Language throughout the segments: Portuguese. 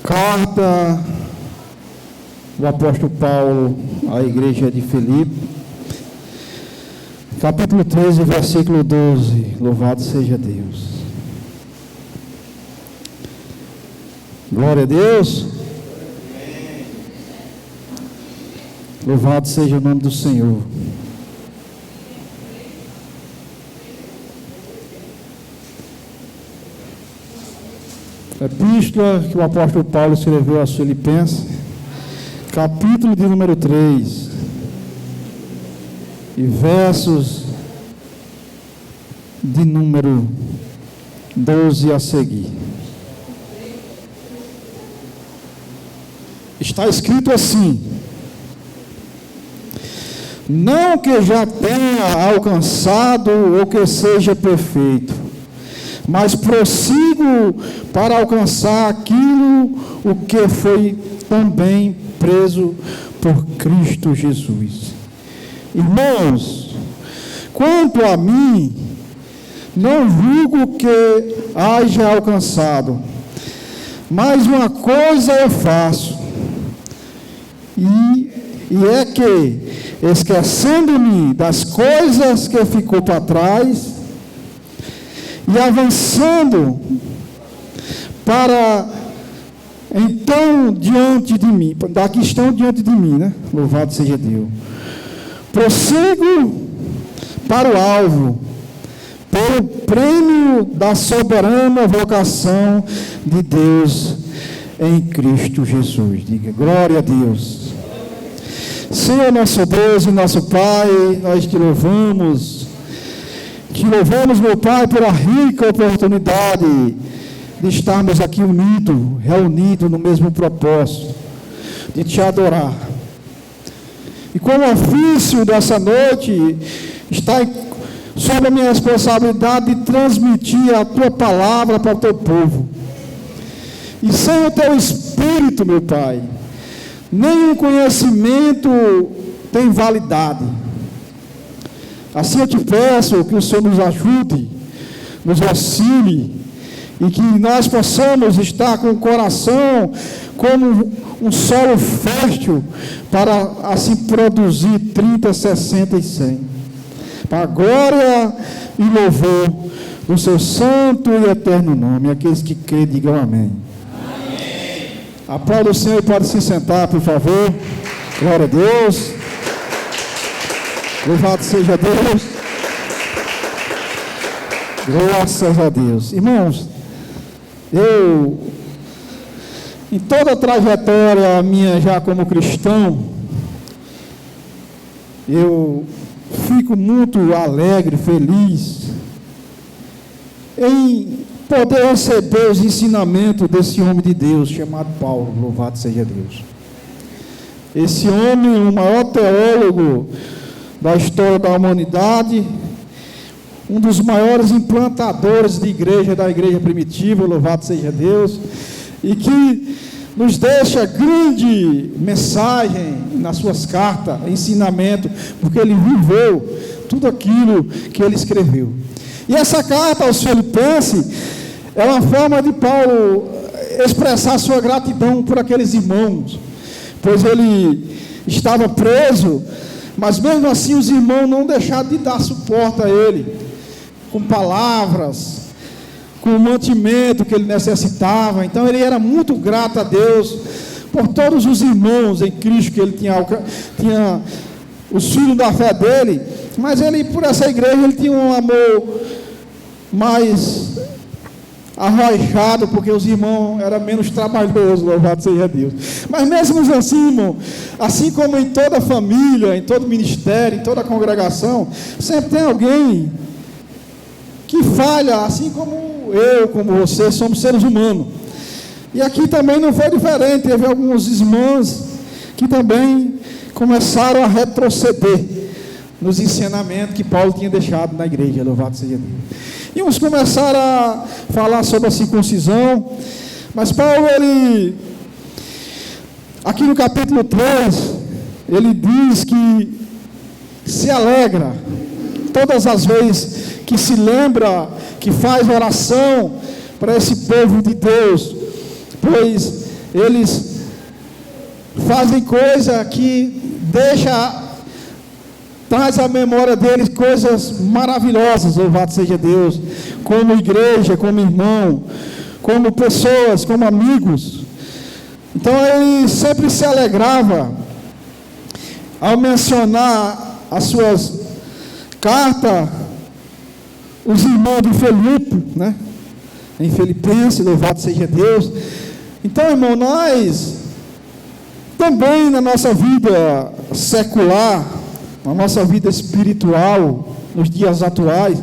Carta do apóstolo Paulo à igreja de Filipe, capítulo 13, versículo 12. Louvado seja Deus. Glória a Deus. Louvado seja o nome do Senhor. Epístola que o apóstolo Paulo escreveu aos Filipenses, capítulo de número 3, e versos de número 12 a seguir. Está escrito assim: não que já tenha alcançado ou que seja perfeito, mas prossigo para alcançar aquilo o que foi também preso por Cristo Jesus. Irmãos, quanto a mim, não julgo que haja alcançado, mas uma coisa eu faço, e é que, esquecendo-me das coisas que ficou para trás, e avançando para então diante de mim, daqui estão diante de mim, né? Louvado seja Deus. Prossigo para o alvo, pelo prêmio da soberana vocação de Deus em Cristo Jesus. Diga glória a Deus. Senhor nosso Deus e nosso Pai, nós te louvamos, meu Pai, pela rica oportunidade de estarmos aqui reunidos no mesmo propósito, de te adorar. E como ofício dessa noite, está sob a minha responsabilidade de transmitir a tua palavra para o teu povo. E sem o teu Espírito, meu Pai, nenhum conhecimento tem validade. Assim eu te peço que o Senhor nos ajude, nos auxilie, e que nós possamos estar com o coração como um solo fértil, para assim produzir 30, 60 e 100. Para a glória e louvor do seu santo e eterno nome. Aqueles que creem, digam amém. Amém. Aplauda o Senhor e pode se sentar, por favor. Glória a Deus. Louvado seja Deus. Graças a Deus. Irmãos, em toda a trajetória minha já como cristão, eu fico muito alegre, feliz em poder receber os ensinamentos desse homem de Deus chamado Paulo. Louvado seja Deus. Esse homem, o maior teólogo da história da humanidade, um dos maiores implantadores de igreja, da igreja primitiva, louvado seja Deus, e que nos deixa grande mensagem nas suas cartas, ensinamento, porque ele viveu tudo aquilo que ele escreveu. E essa carta aos Filipenses é uma forma de Paulo expressar sua gratidão por aqueles irmãos, pois ele estava preso, mas mesmo assim os irmãos não deixaram de dar suporte a ele, com palavras, com o mantimento que ele necessitava. Então ele era muito grato a Deus por todos os irmãos em Cristo que ele tinha os filhos da fé dele, mas ele, por essa igreja, ele tinha um amor mais arrochado, porque os irmãos eram menos trabalhosos, louvado seja Deus. Mas mesmo assim, irmão, assim como em toda família, em todo ministério, em toda congregação, sempre tem alguém que falha, assim como eu, como você, somos seres humanos. E aqui também não foi diferente, teve alguns irmãos que também começaram a retroceder nos ensinamentos que Paulo tinha deixado na igreja, louvado seja Deus. E uns começaram a falar sobre a circuncisão, mas Paulo, ele, aqui no capítulo 3, ele diz que se alegra todas as vezes que se lembra, que faz oração para esse povo de Deus, pois eles fazem coisa que traz à memória deles coisas maravilhosas, louvado seja Deus, como igreja, como irmão, como pessoas, como amigos. Então ele sempre se alegrava ao mencionar as suas cartas, os irmãos de Filipe, né? Em Filipenses, louvado seja Deus. Então, irmão, nós também na nossa vida secular, na nossa vida espiritual, nos dias atuais,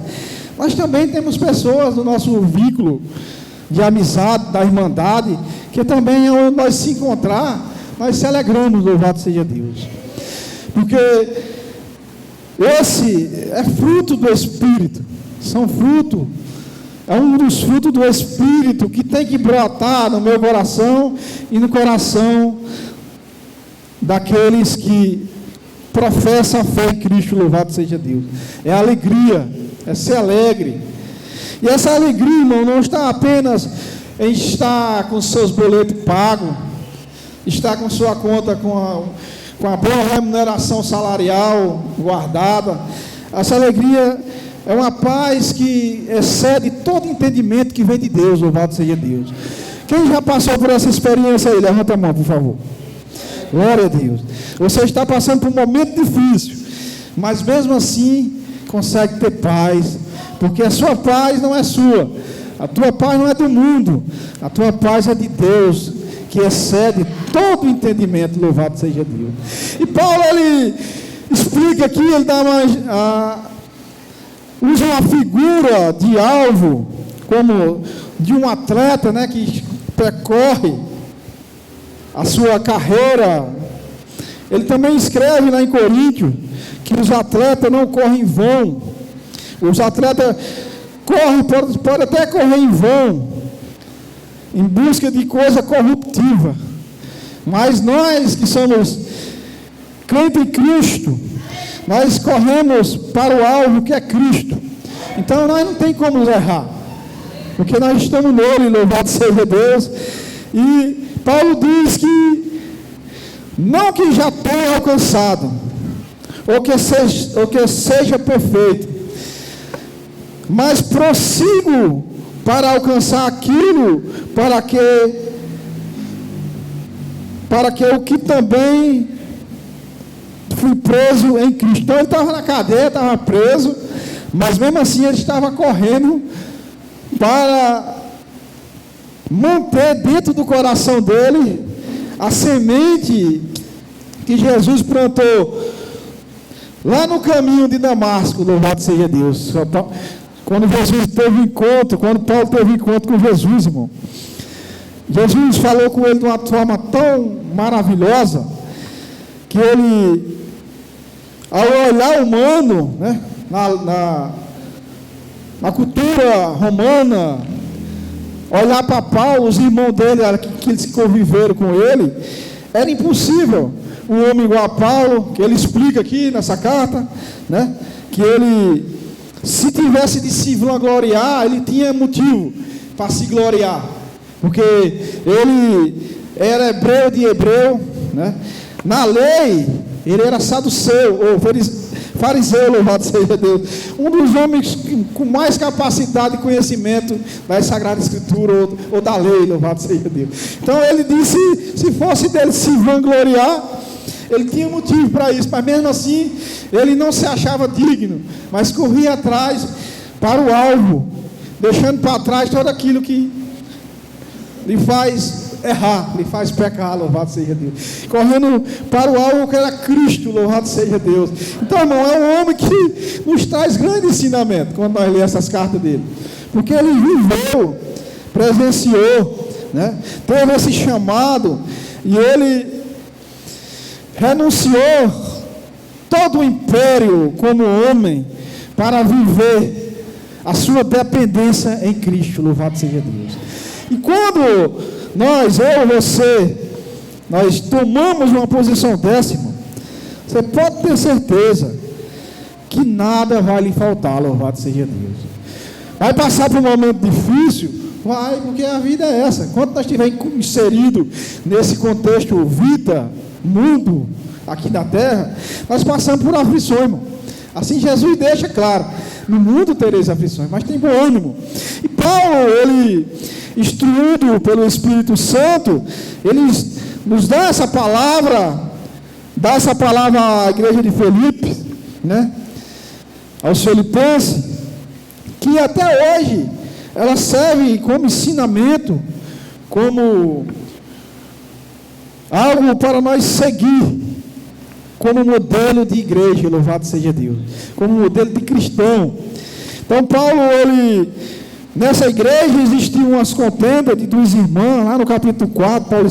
nós também temos pessoas no nosso vínculo de amizade, da irmandade, que também é onde nós se encontrar, nós se alegramos, louvado seja Deus. Porque esse é fruto do Espírito, é um dos frutos do Espírito que tem que brotar no meu coração e no coração daqueles que professam a fé em Cristo, louvado seja Deus. É alegria, é ser alegre. E essa alegria, irmão, não está apenas em estar com seus boletos pagos, estar com sua conta com a boa remuneração salarial guardada. Essa alegria é uma paz que excede todo entendimento que vem de Deus, louvado seja Deus. Quem já passou por essa experiência aí? Levanta a mão, por favor. Glória a Deus. Você está passando por um momento difícil, mas mesmo assim consegue ter paz, porque a sua paz não é sua, a tua paz não é do mundo, a tua paz é de Deus, que excede todo entendimento, louvado seja Deus. E Paulo, ele explica aqui, ele dá usa uma figura de alvo, como de um atleta, né, que percorre a sua carreira. Ele também escreve lá em Coríntios que os atletas não correm em vão. Os atletas podem até correr em vão, em busca de coisa corruptiva, mas nós que somos crentes em Cristo, nós corremos para o alvo que é Cristo. Então nós não tem como errar, porque nós estamos nele, louvado seja Deus. E Paulo diz que não que já tenha alcançado, ou que seja perfeito, mas prossigo para alcançar aquilo para que o que também fui preso em Cristo. Então ele estava na cadeia, estava preso, mas mesmo assim ele estava correndo para manter dentro do coração dele a semente que Jesus plantou lá no caminho de Damasco, louvado seja Deus. Quando Paulo teve encontro com Jesus, irmão, Jesus falou com ele de uma forma tão maravilhosa, que ele, ao olhar humano, né, na cultura romana, olhar para Paulo, os irmãos dele, que eles conviveram com ele, era impossível um homem igual a Paulo, que ele explica aqui nessa carta, né, que ele, se tivesse de se vangloriar, ele tinha motivo para se gloriar, porque ele era hebreu de hebreu, né? Na lei, ele era saduceu, ou fariseu, louvado seja Deus, um dos homens com mais capacidade e conhecimento da Sagrada Escritura, ou da lei, louvado seja Deus. Então ele disse, se fosse dele se vangloriar, ele tinha motivo para isso, mas mesmo assim, ele não se achava digno, mas corria atrás para o alvo, deixando para trás tudo aquilo que lhe faz errar, lhe faz pecar, louvado seja Deus, correndo para o alvo que era Cristo, louvado seja Deus. Então, irmão, é um homem que nos traz grande ensinamento, quando nós lemos essas cartas dele, porque ele viveu, presenciou, né? Teve esse chamado, e ele renunciou todo o império como homem, para viver a sua dependência em Cristo, louvado seja Deus. E quando nós, eu e você, nós tomamos uma posição dessa, irmão, você pode ter certeza que nada vai lhe faltar, louvado seja Deus. Vai passar por um momento difícil, Vai, porque a vida é essa. Enquanto nós estivermos inseridos nesse contexto vida, mundo, aqui na terra, nós passamos por aflições, irmão. Assim Jesus deixa claro: no mundo tereis aflições, mas tem bom ânimo. E Paulo, ele, instruído pelo Espírito Santo, ele nos dá essa palavra à igreja de Filipe, né? Aos filipenses, que até hoje ela serve como ensinamento, como algo para nós seguir, como modelo de igreja, louvado seja Deus, como modelo de cristão. Então Paulo, ele, nessa igreja existiam umas contendas de duas irmãs, lá no capítulo 4, Paulo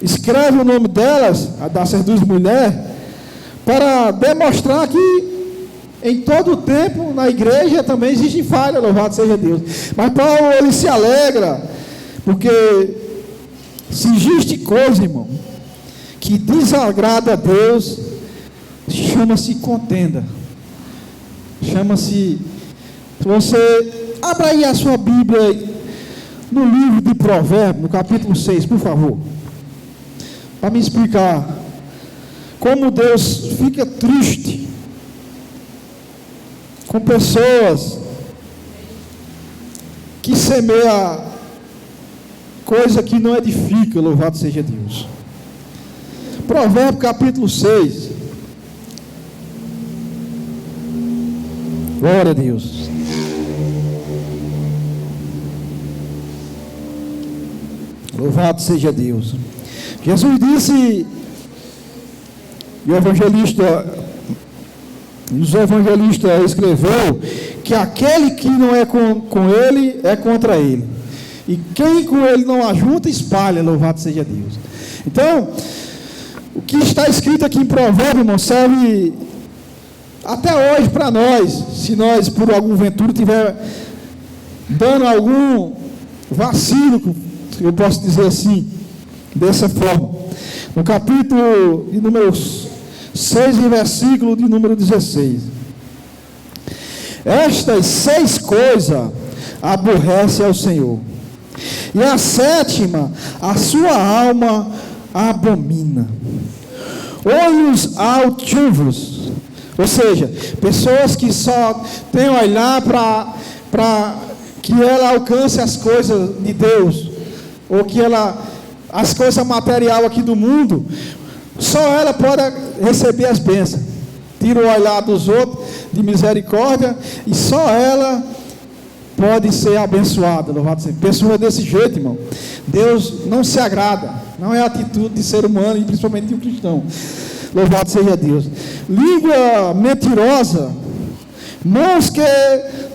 escreve o nome delas, dessas duas mulheres, para demonstrar que em todo o tempo, na igreja também existe falha, louvado seja Deus. Mas Paulo, ele se alegra, porque se existe coisa, irmão, que desagrada a Deus, chama-se contenda. Chama-se, você, abra aí a sua Bíblia, no livro de Provérbios, no capítulo 6, por favor, para me explicar como Deus fica triste com pessoas que semeiam coisa que não edifica, louvado seja Deus. Provérbios capítulo 6. Glória a Deus. Louvado seja Deus. Jesus disse, e os evangelistas escreveu, que aquele que não é com ele, é contra ele. E quem com ele não ajunta, espalha, louvado seja Deus. Então, o que está escrito aqui em Provérbios, irmão, serve até hoje para nós, se nós por algum ventura tiver dando algum vacilo, eu posso dizer assim, dessa forma. No capítulo de número 6 e versículo de número 16. Estas 6 coisas aborrece ao Senhor, e a 7ª, a sua alma abomina: olhos altivos, ou seja, pessoas que só têm a olhar para que ela alcance as coisas de Deus, ou que as coisas materiais aqui do mundo, só ela pode receber as bênçãos. Tira o olhar dos outros de misericórdia, e só ela pode ser abençoada, louvado seja. Pessoa desse jeito, irmão, Deus não se agrada. Não é a atitude de ser humano, e principalmente de um cristão. Louvado seja Deus. Língua mentirosa, mãos que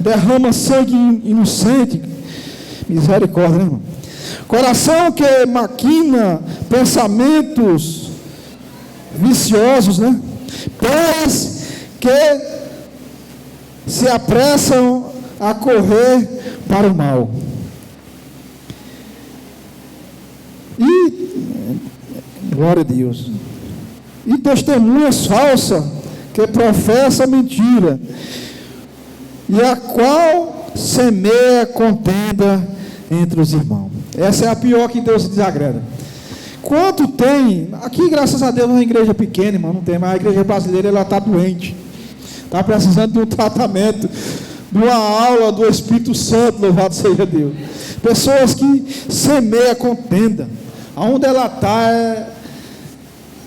derramam sangue inocente, misericórdia, né, irmão? Coração que maquina pensamentos viciosos, né? Pés que se apressam a correr para o mal. E, glória a Deus, e testemunhas falsas que professam mentira, e a qual semeia contenda entre os irmãos. Essa é a pior que Deus se desagrada. Quanto tem, aqui graças a Deus é uma igreja pequena, irmão, não tem, mas a igreja brasileira, ela está doente, está precisando de um tratamento, de uma aula do Espírito Santo, louvado seja Deus. Pessoas que semeiam contenda, aonde ela está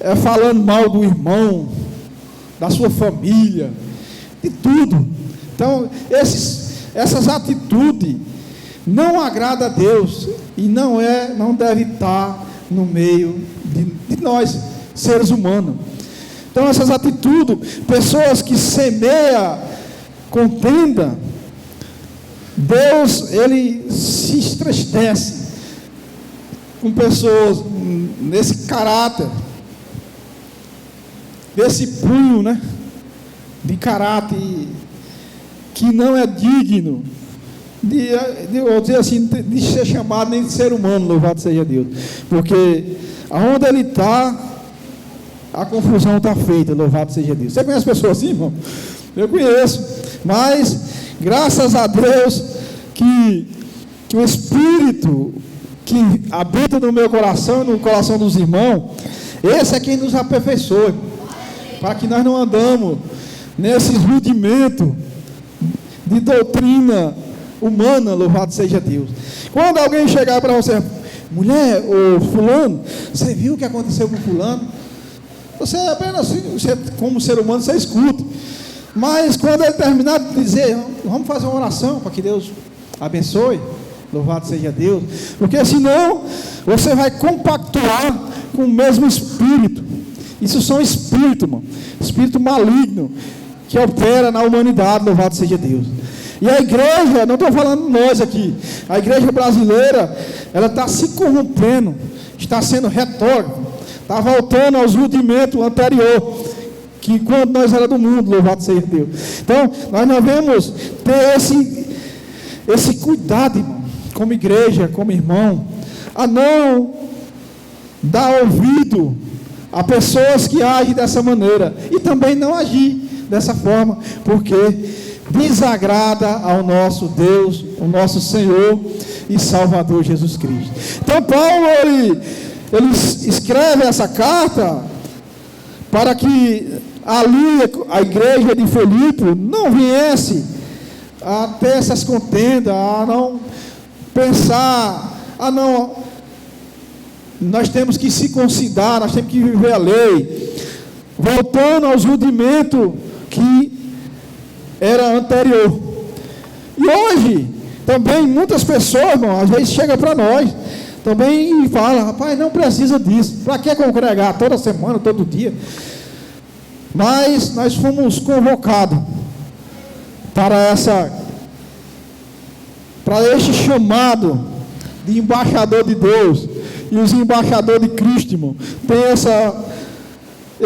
é falando mal do irmão, da sua família, de tudo. Então, essas atitudes não agradam a Deus, e não deve estar no meio de nós, seres humanos. Então, essas atitudes, pessoas que semeiam contenda, Deus, ele se entristece com pessoas nesse caráter, desse punho, né, de caráter que não é digno vou dizer assim, de ser chamado nem de ser humano, louvado seja Deus, porque aonde ele está, a confusão está feita, louvado seja Deus. Você conhece pessoas assim, irmão? Eu conheço, mas Graças a Deus que o Espírito que habita no meu coração e no coração dos irmãos, esse é quem nos aperfeiçoa, para que nós não andamos nesses rudimentos de doutrina humana, louvado seja Deus. Quando alguém chegar para você, mulher, ou fulano, você viu o que aconteceu com fulano? Você apenas, você, como ser humano, você escuta. Mas quando ele terminar de dizer, vamos fazer uma oração para que Deus abençoe, louvado seja Deus, porque senão você vai compactuar com o mesmo espírito. Isso são espíritos, irmão, espírito maligno que opera na humanidade, louvado seja Deus. E a igreja, não estou falando nós aqui, a igreja brasileira, ela está se corrompendo, está sendo retórica, está voltando aos rudimentos anterior, que quando nós era do mundo, louvado seja Deus. Então, nós devemos ter esse cuidado, irmão, como igreja, como irmão, a não dar ouvido a pessoas que agem dessa maneira, e também não agir dessa forma, porque desagrada ao nosso Deus, o nosso Senhor e Salvador Jesus Cristo. Então Paulo, ele escreve essa carta para que ali a igreja de Filipe não viesse a ter essas contendas, a não pensar, nós temos que se considerar, nós temos que viver a lei, voltando aos rudimentos que era anterior. E hoje, também muitas pessoas, irmão, às vezes chegam para nós, também e falam, rapaz, não precisa disso, para que congregar toda semana, todo dia? Mas nós fomos convocados para este chamado de embaixador de Deus, e os embaixadores de Cristo, irmão, tem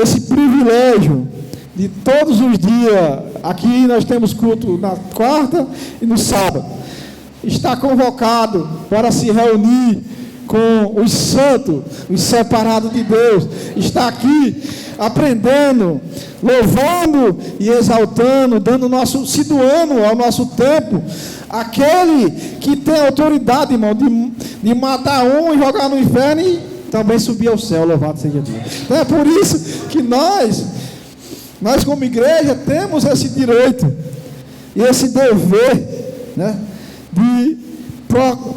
esse privilégio de todos os dias, aqui nós temos culto na quarta e no sábado, está convocado para se reunir com os santos, os separados de Deus, está aqui aprendendo, louvando e exaltando, se doando ao nosso tempo, aquele que tem autoridade, irmão, de matar um e jogar no inferno e também subir ao céu, louvado seja Deus. Então é por isso que nós como igreja temos esse direito e esse dever, né, de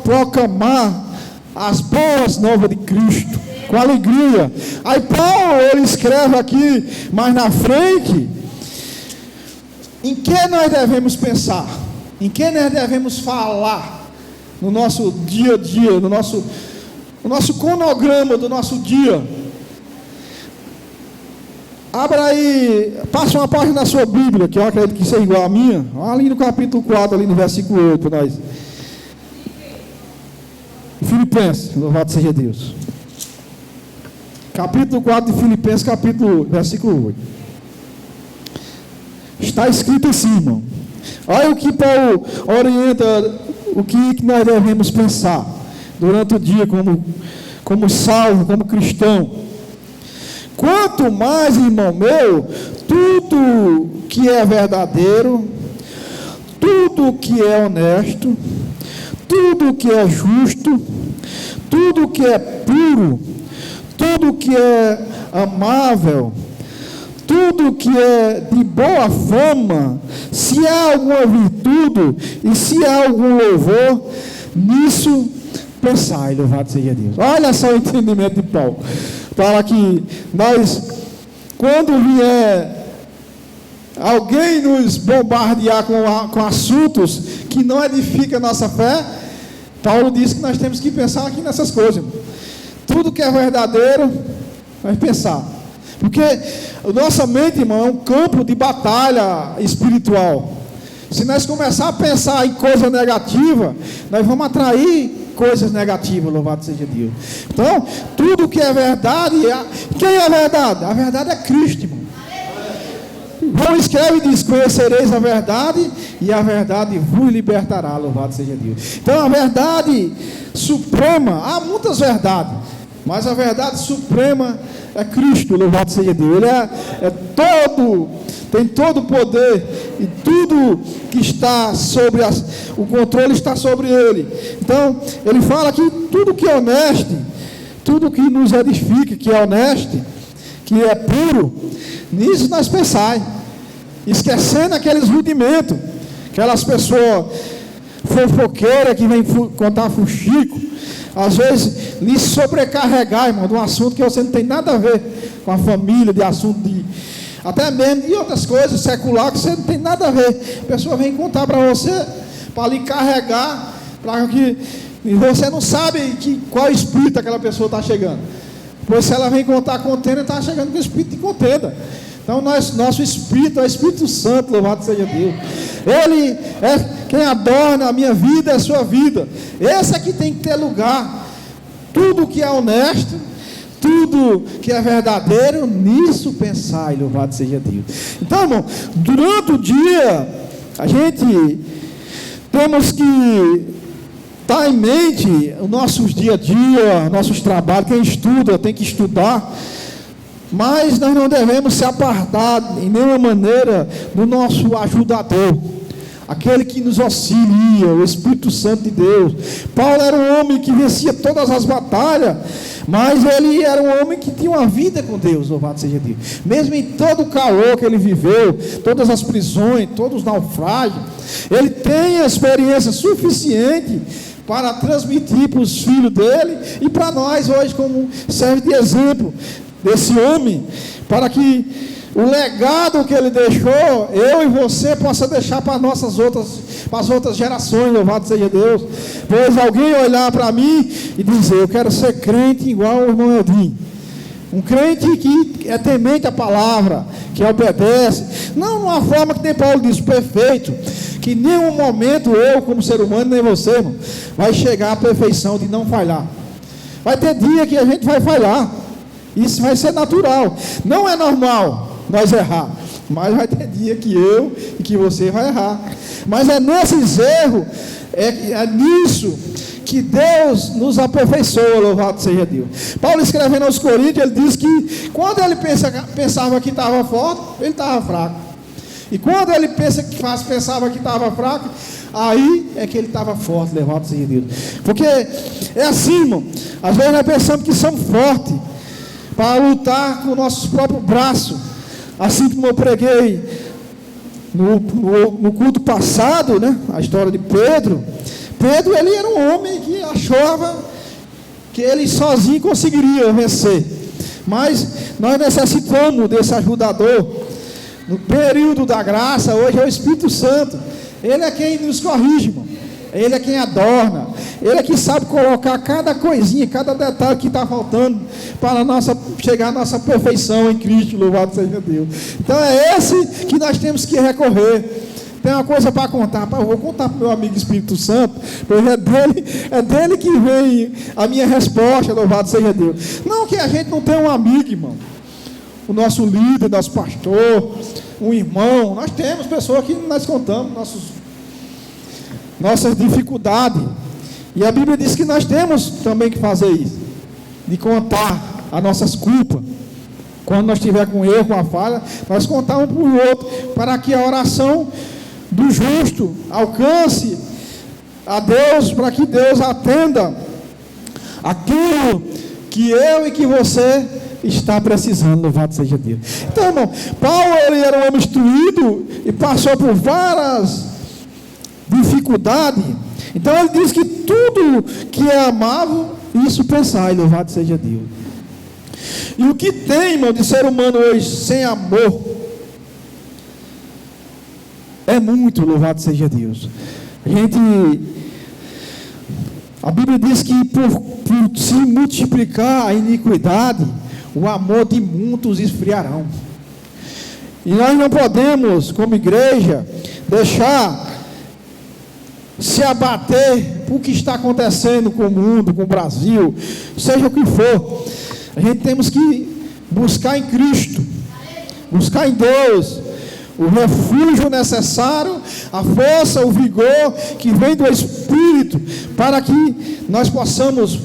proclamar as boas novas de Cristo com alegria. Aí Paulo, ele escreve aqui mais na frente, em que nós devemos pensar, em que nós devemos falar no nosso dia a dia, no nosso cronograma do nosso dia. Abra aí, passa uma página na sua Bíblia, que eu acredito que seja igual à minha, ali no capítulo 4, ali no versículo 8, para nós. Filipenses, louvado seja Deus. Capítulo 4 de Filipenses, versículo 8. Está escrito assim, irmão. Olha o que Paulo orienta, o que nós devemos pensar durante o dia como salvo, como cristão. Quanto mais, irmão meu, tudo que é verdadeiro, tudo que é honesto, tudo que é justo, tudo que é puro, tudo que é amável, tudo que é de boa fama, se há alguma virtude e se há algum louvor, nisso pensai, louvado seja Deus. Olha só o entendimento de Paulo. Fala que nós, quando vier alguém nos bombardear com assuntos que não edificam a nossa fé, Paulo diz que nós temos que pensar aqui nessas coisas. Tudo que é verdadeiro, nós pensar. Porque a nossa mente, irmão, é um campo de batalha espiritual. Se nós começar a pensar em coisa negativa, nós vamos atrair coisas negativas, louvado seja Deus. Então, tudo que é verdade, quem é a verdade? A verdade é Cristo, irmão. João escreve e diz, conhecereis a verdade, e a verdade vos libertará, louvado seja Deus. Então, a verdade suprema, há muitas verdades, mas a verdade suprema é Cristo, louvado seja Deus. Ele tem todo o poder e tudo que está sobre o controle está sobre ele. Então, ele fala que tudo que é honesto, tudo que nos edifica, que é honesto, que é puro, nisso nós pensai, esquecendo aqueles rudimentos, aquelas pessoas fofoqueiras que vêm contar fuxico, às vezes lhe sobrecarregar, irmão, de um assunto que você não tem nada a ver com a família, de assunto de até mesmo de outras coisas secular que você não tem nada a ver. A pessoa vem contar para você, para lhe carregar, para que você não sabe qual espírito aquela pessoa está chegando. Pois se ela vem contar contenda, está chegando com o espírito de contenda. Então nosso espírito é o Espírito Santo, louvado seja Deus. Ele é quem adorna a minha vida, a sua vida. Esse aqui tem que ter lugar. Tudo que é honesto, tudo que é verdadeiro, nisso pensai, louvado seja Deus. Então, irmão, durante o dia, a gente temos que estar em mente os nossos dia a dia, nossos trabalhos. Quem estuda tem que estudar, mas nós não devemos se apartar em nenhuma maneira do nosso ajudador, aquele que nos auxilia, o Espírito Santo de Deus. Paulo era um homem que vencia todas as batalhas, mas ele era um homem que tinha uma vida com Deus, louvado seja Deus. Mesmo em todo o calor que ele viveu, todas as prisões, todos os naufrágios, ele tem a experiência suficiente para transmitir para os filhos dele e para nós hoje, como serve de exemplo desse homem, para que o legado que ele deixou, eu e você possa deixar para as outras gerações, louvado seja Deus. Pois alguém olhar para mim e dizer, eu quero ser crente igual o irmão Eldin, um crente que é temente à palavra, que obedece, não numa forma que nem Paulo diz, perfeito, que em nenhum momento eu como ser humano, nem você, irmão, vai chegar à perfeição de não falhar. Vai ter dia que a gente vai falhar, isso vai ser natural, não é normal nós errar, mas vai ter dia que eu e que você vai errar, mas é nesses erros, é nisso que Deus nos aperfeiçoa, louvado seja Deus. Paulo escrevendo aos Coríntios, ele diz que quando ele pensava que estava forte, ele estava fraco, e quando ele pensava que estava fraco, aí é que ele estava forte, louvado seja Deus. Porque é assim, irmão, às vezes nós pensamos que somos fortes para lutar com nossos próprios braços, assim como eu preguei no culto passado, né? A história de Pedro. Pedro, ele era um homem que achava que ele sozinho conseguiria vencer, mas nós necessitamos desse ajudador. No período da graça, hoje é o Espírito Santo. Ele é quem nos corrige, irmão. Ele é quem adorna. Ele é que sabe colocar cada coisinha, cada detalhe que está faltando para chegar à nossa perfeição em Cristo, louvado seja Deus. Então é esse que nós temos que recorrer. Tem uma coisa para contar, eu vou contar para o meu amigo Espírito Santo, porque é dele que vem a minha resposta, louvado seja Deus. Não que a gente não tenha um amigo, irmão, o nosso líder, nosso pastor, um irmão, nós temos pessoas que nós contamos nossas dificuldades, e a Bíblia diz que nós temos também que fazer isso, de contar as nossas culpas. Quando nós estiver com erro, com a falha, nós contar um para o outro, para que a oração do justo alcance a Deus, para que Deus atenda aquilo que eu e que você está precisando, louvado seja Deus. Então, irmão, Paulo, ele era um homem instruído e passou por várias dificuldades. Então ele diz que tudo que é amável, isso pensai, louvado seja Deus. E o que tem, irmão, de ser humano hoje sem amor é muito, louvado seja Deus. A Bíblia diz que por se multiplicar a iniquidade, o amor de muitos esfriarão. E nós não podemos, como igreja, deixar se abater por que está acontecendo com o mundo, com o Brasil, seja o que for. A gente temos que buscar em Cristo, buscar em Deus o refúgio necessário, a força, o vigor que vem do Espírito, para que nós possamos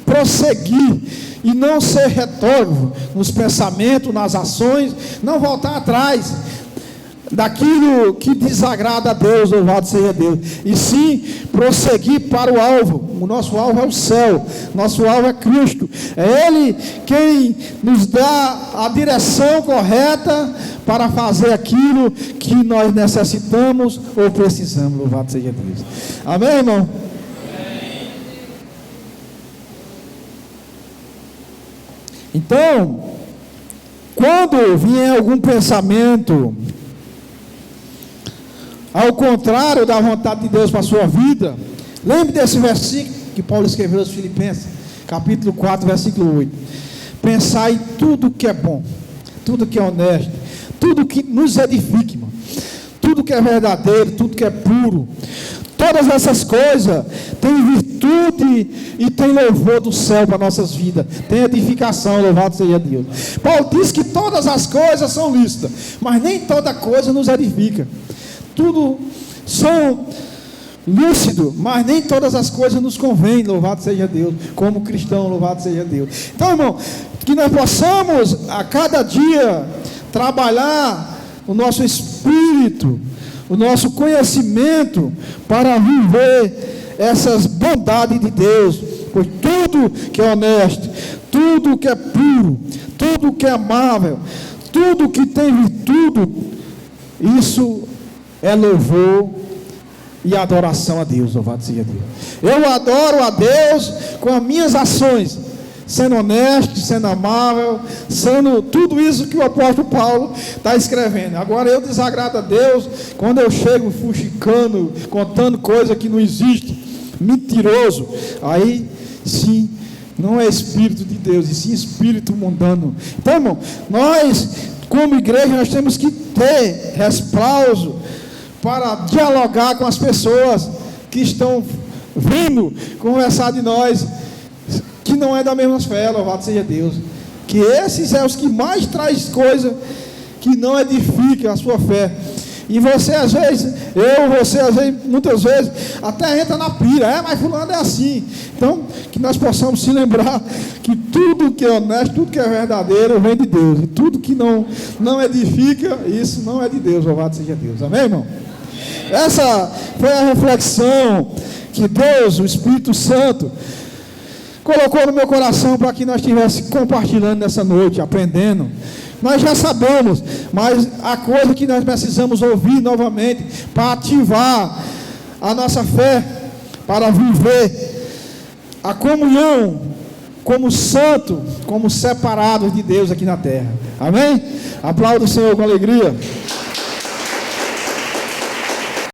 prosseguir e não ser retórico nos pensamentos, nas ações, não voltar atrás. daquilo que desagrada a Deus, louvado seja Deus, e sim prosseguir para o alvo. O nosso alvo é o céu, nosso alvo é Cristo, é Ele quem nos dá a direção correta para fazer aquilo que nós necessitamos ou precisamos, louvado seja Deus. Amém, irmão? Então, quando vier algum pensamento ao contrário da vontade de Deus para a sua vida, lembre desse versículo que Paulo escreveu aos Filipenses, capítulo 4, versículo 8. Pensai em tudo que é bom, tudo que é honesto, tudo que nos edifique, irmão, tudo que é verdadeiro, tudo que é puro. Todas essas coisas têm virtude e tem louvor do céu para nossas vidas. Tem edificação, louvado seja Deus. Paulo diz que todas as coisas são lícitas, mas nem toda coisa nos edifica. Tudo são lícitos, mas nem todas as coisas nos convêm, louvado seja Deus. Como cristão, louvado seja Deus. Então, irmão, que nós possamos a cada dia trabalhar o nosso espírito, o nosso conhecimento, para viver essas bondades de Deus, pois tudo que é honesto, tudo que é puro, tudo que é amável, tudo que tem virtude, isso é louvor e adoração a Deus, louvado seja Deus. Eu adoro a Deus com as minhas ações, sendo honesto, sendo amável, sendo tudo isso que o apóstolo Paulo está escrevendo. Agora eu desagrado a Deus quando eu chego fuxicando, contando coisa que não existe, mentiroso. Aí sim, não é espírito de Deus, e sim espírito mundano. Então, irmão, nós como igreja nós temos que ter respaldo para dialogar com as pessoas que estão vindo conversar de nós, que não é da mesma fé, louvado seja Deus. Que esses é os que mais traz coisa que não edifica a sua fé. E você às vezes, muitas vezes, até entra na pira, mas fulano é assim. Então, que nós possamos se lembrar que tudo que é honesto, tudo que é verdadeiro, vem de Deus. E tudo que não edifica, isso não é de Deus, louvado seja Deus. Amém, irmão? Essa foi a reflexão que Deus, o Espírito Santo, colocou no meu coração para que nós estivéssemos compartilhando nessa noite, aprendendo. Nós já sabemos, mas a coisa que nós precisamos ouvir novamente para ativar a nossa fé, para viver a comunhão como santo, como separados de Deus aqui na terra. Amém? Aplauda o Senhor com alegria.